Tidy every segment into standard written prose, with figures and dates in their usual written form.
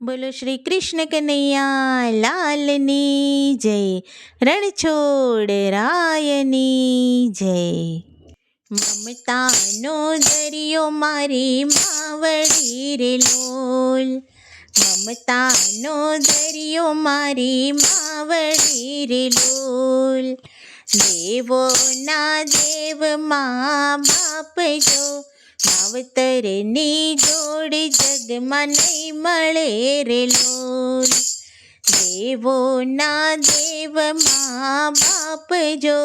બોલો શ્રી કૃષ્ણ કનૈયા લાલની જય, રણછોડ રાયની જય. મમતાનો દરિયો મારી માવડી રે લોલ, મમતાનો દરિયો મારી માવડી રે લોલ. દેવોના દેવ મા બાપ જો, માવતરની જોડ જગમાં નહીં મળે રે લોલ. દેવોના દેવ મા બાપ જો,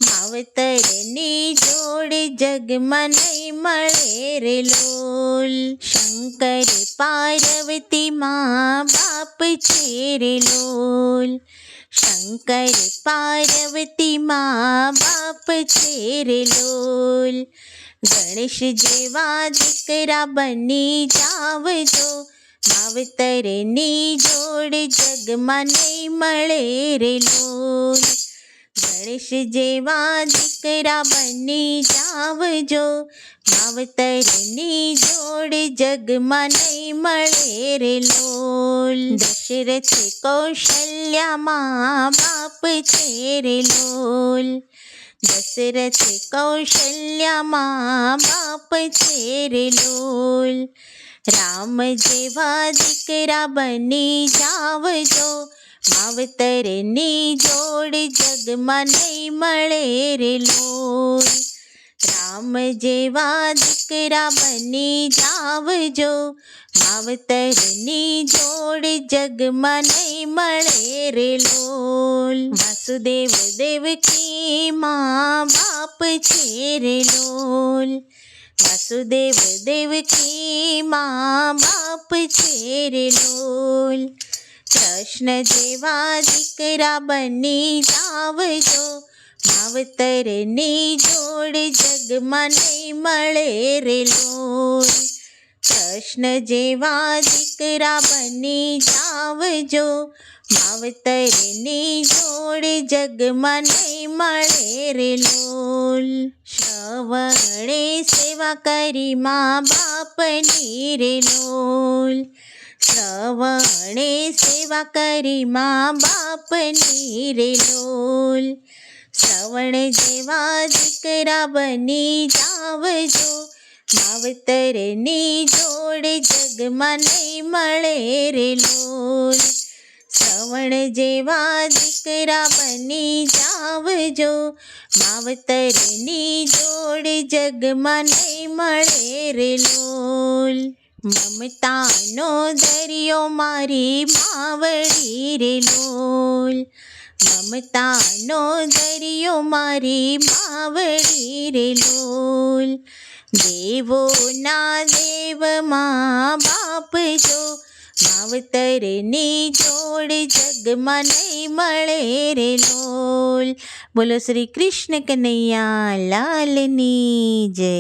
માવતરની જોડ જગમાં નહીં મળે રે લોલ. શંકર પાર્વતી મા બાપ છે રે લોલ, શંકર પાર્વતી મા બાપ છે રે લોલ. ગણેશ જેવા દીકરા બની જાવજો, માવતરની જોડ જગમાં નહીં મળે રે લોલ. ગણેશ જેવા દીકરા બની જાવજો, માવતરની જોડ જગમાં નહીં મળે રે લોલ. દશરથ કૌશલ્યા મા બાપ છે રે લોલ, દશરથ કૌશલ્યા મા બાપ છે રે લોલ. રામ જેવા દીકરા બની જાવજો, માવતરની જોડ જગમાં નહીં મળે રે લોલ. રામ જેવા દીકરા બની જાવજો, માવતરની જોડ જગમાં નહીં મળે રે લોલ. વાસુદેવ દેવકી મા બાપ છે રે લોલ, વાસુદેવ દેવકી મા બાપ છે રે લોલ. કૃષ્ણ જેવા દીકરા બની જાવજો, માવતરની જોડ જગમાં નહીં મળે રે લોલ. કૃષ્ણ જેવા દીકરા બની જાવજો, માવતરની જોડ જગમાં નહીં મળે રે લોલ. શ્રવણે સેવા કરી મા બાપની રે લોલ, શ્રવણે સેવા કરી મા બાપની રે લોલ. શ્રવણ જેવા દીકરા બની જાવજો, માવતરની જોડ જગમાં નહીં મળે રે લોલ. શ્રવણ જેવા દીકરા બની જાવજો, માવતરની જોડ જગમાં નહીં મળે રે લોલ. મમતાનો દરિયો મારી માવડી રે લોલ, મમતાનો દરિયો મારી માવડી રે લોલ. દેવોના દેવ મા બાપ જો, માવતરની જોડ જગમાં નહીં મળે રે લોલ. બોલો શ્રી કૃષ્ણ કનૈયા લાલની જય.